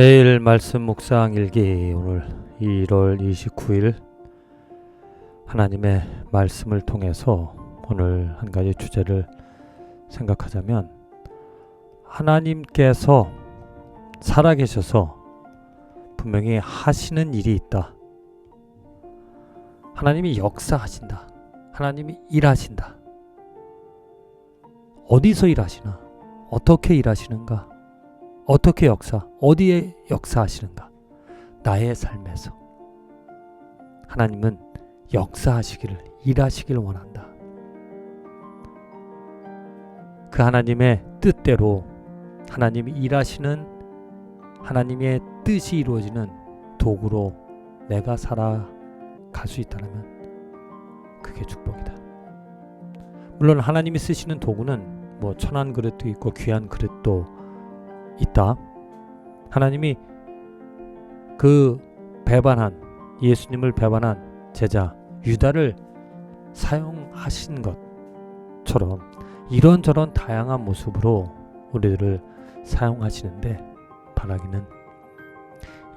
매일 말씀 묵상 일기 오늘 1월 29일 하나님의 말씀을 통해서 오늘 한 가지 주제를 생각하자면 하나님께서 살아계셔서 분명히 하시는 일이 있다. 하나님이 역사하신다. 하나님이 일하신다. 어디서 일하시나? 어떻게 일하시는가? 어떻게 어디에 역사하시는가? 나의 삶에서 하나님은 역사하시기를, 일하시기를 원한다. 그 하나님의 뜻대로 하나님이 일하시는 하나님의 뜻이 이루어지는 도구로 내가 살아갈 수 있다면 그게 축복이다. 물론 하나님이 쓰시는 도구는 천한 그릇도 있고 귀한 그릇도 있다. 하나님이 그 예수님을 배반한 제자 유다를 사용하신 것처럼 이런저런 다양한 모습으로 우리들을 사용하시는데 바라기는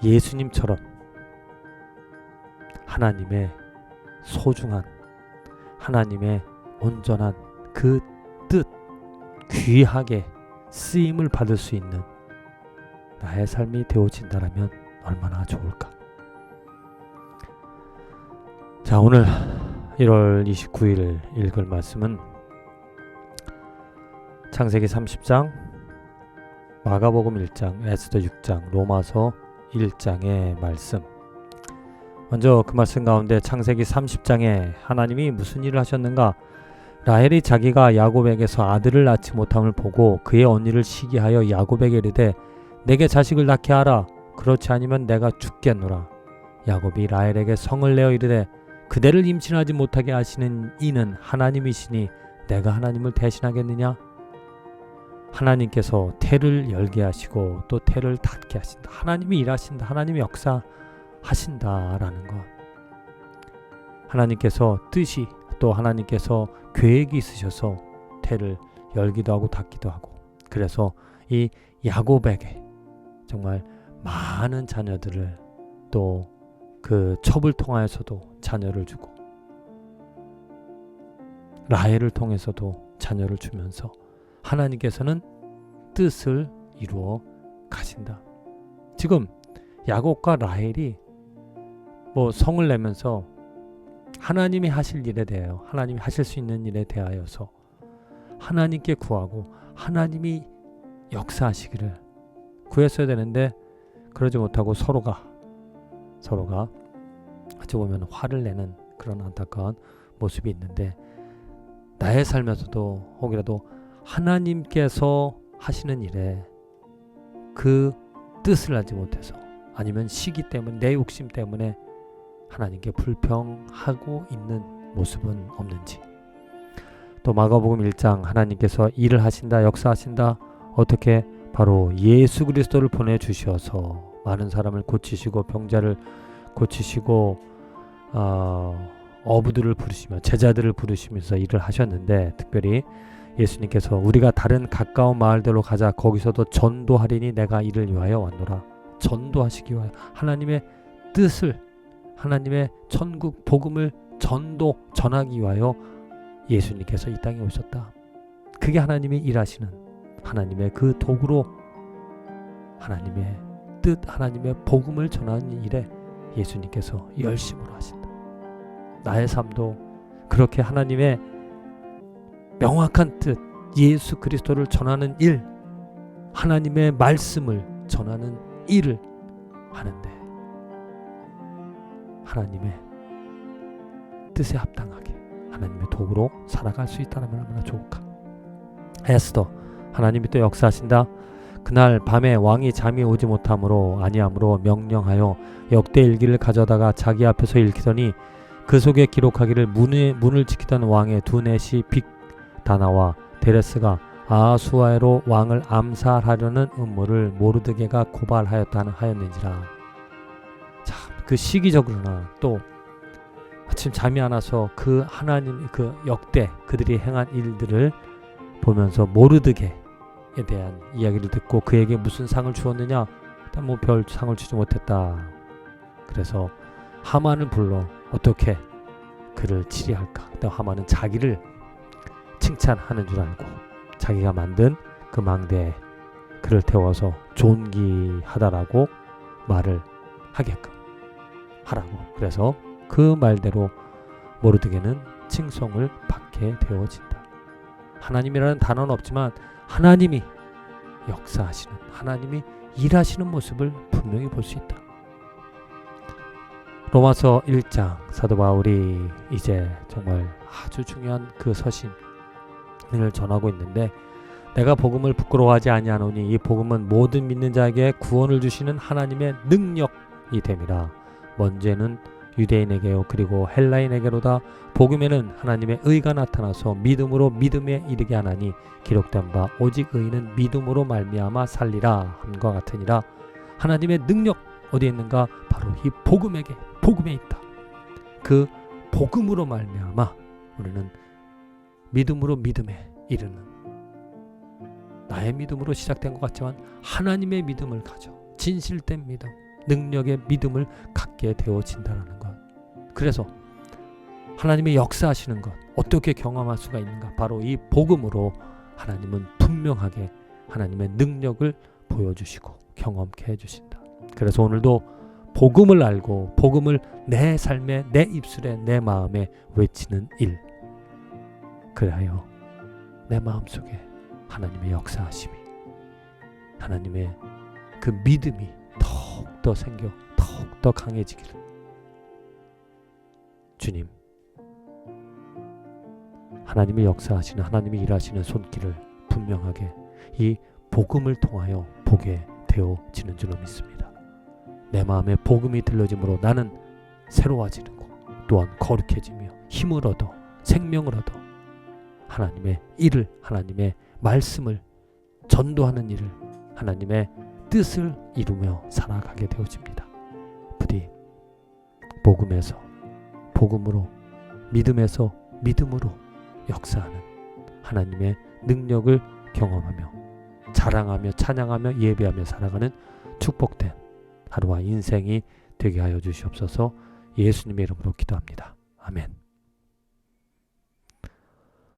예수님처럼 하나님의 소중한 하나님의 온전한 그 뜻 귀하게 쓰임을 받을 수 있는 나의 삶이 되어진다면 얼마나 좋을까. 자, 오늘 1월 29일 읽을 말씀은 창세기 30장, 마가복음 1장, 에스더 6장, 로마서 1장의 말씀. 먼저 그 말씀 가운데 창세기 30장에 하나님이 무슨 일을 하셨는가? 라헬이 자기가 야곱에게서 아들을 낳지 못함을 보고 그의 언니를 시기하여 야곱에게 이르되 내게 자식을 낳게 하라. 그렇지 아니면 내가 죽겠노라. 야곱이 라헬에게 성을 내어 이르되 그대를 임신하지 못하게 하시는 이는 하나님이시니 내가 하나님을 대신하겠느냐? 하나님께서 태를 열게 하시고 또 태를 닫게 하신다. 하나님이 일하신다. 하나님이 역사하신다라는 것. 하나님께서 뜻이 또 하나님께서 계획이 있으셔서 태를 열기도 하고 닫기도 하고, 그래서 이 야곱에게 정말 많은 자녀들을 또 그 첩을 통하여서도 자녀를 주고 라헬을 통해서도 자녀를 주면서 하나님께서는 뜻을 이루어 가신다. 지금 야곱과 라헬이 성을 내면서 하나님이 하실 일에 대하여, 하나님이 하실 수 있는 일에 대하여서 하나님께 구하고 하나님이 역사하시기를 구했어야 되는데 그러지 못하고 서로가 어찌 보면 화를 내는 그런 안타까운 모습이 있는데, 나의 삶에서도 혹이라도 하나님께서 하시는 일에 그 뜻을 알지 못해서 아니면 시기 때문에 내 욕심 때문에 하나님께 불평하고 있는 모습은 없는지. 또 마가복음 1장 하나님께서 일을 하신다, 역사하신다. 어떻게? 바로 예수 그리스도를 보내주셔서 많은 사람을 고치시고 병자를 고치시고 어부들을 부르시며 제자들을 부르시면서 일을 하셨는데, 특별히 예수님께서 우리가 다른 가까운 마을들로 가자. 거기서도 전도하리니 내가 이를 위하여 왔노라. 전도하시기 위하여 하나님의 뜻을, 하나님의 천국 복음을 전하기 위하여 예수님께서 이 땅에 오셨다. 그게 하나님이 일하시는 하나님의 그 도구로 하나님의 뜻, 하나님의 복음을 전하는 일에 예수님께서 열심으로 하신다. 나의 삶도 그렇게 하나님의 명확한 뜻, 예수 그리스도를 전하는 일, 하나님의 말씀을 전하는 일을 하는데 하나님의 뜻에 합당하게 하나님의 도구로 살아갈 수 있다면 얼마나 좋을까. 에스더, 하나님이 또 역사하신다. 그날 밤에 왕이 잠이 오지 아니함으로 명령하여 역대 일기를 가져다가 자기 앞에서 읽히더니 그 속에 기록하기를 문을 지키던 왕의 두 넷이 빅다나와 데레스가 아하수아로 왕을 암살하려는 음모를 모르드게가 고발하였는지라. 자, 그 시기적으로나 또 마침 잠이 안 와서 그 하나님 그 역대 그들이 행한 일들을 보면서 모르드게에 대한 이야기를 듣고 그에게 무슨 상을 주었느냐? 일단 뭐 별 상을 주지 못했다. 그래서 하만을 불러 어떻게 그를 치리할까. 근데 하만은 자기를 칭찬하는 줄 알고 자기가 만든 그 망대에 그를 태워서 존귀하다라고 말을 하게끔 하라고. 그래서 그 말대로 모르드게는 칭송을 받게 되어진다. 하나님이라는 단어는 없지만 하나님이 역사하시는, 하나님이 일하시는 모습을 분명히 볼 수 있다. 로마서 1장 사도 바울이 이제 정말 아주 중요한 그 서신을 전하고 있는데, 내가 복음을 부끄러워하지 아니하노니 이 복음은 모든 믿는 자에게 구원을 주시는 하나님의 능력이 됨이라. 먼저는 유대인에게요 그리고 헬라인에게로다. 복음에는 하나님의 의가 나타나서 믿음으로 믿음에 이르게 하나니 기록된 바 오직 의인은 믿음으로 말미암아 살리라 함과 같으니라. 하나님의 능력 어디에 있는가? 바로 이 복음에 있다. 그 복음으로 말미암아 우리는 믿음으로 믿음에 이르는, 나의 믿음으로 시작된 것 같지만 하나님의 믿음을 가져 진실된 믿음, 능력의 믿음을 갖게 되어진다는 것. 그래서 하나님의 역사하시는 것 어떻게 경험할 수가 있는가? 바로 이 복음으로 하나님은 분명하게 하나님의 능력을 보여주시고 경험케 해주신다. 그래서 오늘도 복음을 알고 복음을 내 삶에, 내 입술에, 내 마음에 외치는 일, 그래야 내 마음속에 하나님의 역사하심이, 하나님의 그 믿음이 더욱더 생겨 더욱더 강해지기를. 주님, 하나님이 역사하시는, 하나님이 일하시는 손길을 분명하게 이 복음을 통하여 보게 되어지는 줄로 믿습니다. 내 마음에 복음이 들려짐으로 나는 새로워지고 또한 거룩해지며 힘을 얻어 생명을 얻어 하나님의 일을, 하나님의 말씀을 전도하는 일을, 하나님의 뜻을 이루며 살아가게 되어집니다. 부디 복음에서 복음으로, 믿음에서 믿음으로 역사하는 하나님의 능력을 경험하며 자랑하며 찬양하며 예배하며 살아가는 축복된 하루와 인생이 되게 하여 주시옵소서. 예수님의 이름으로 기도합니다. 아멘.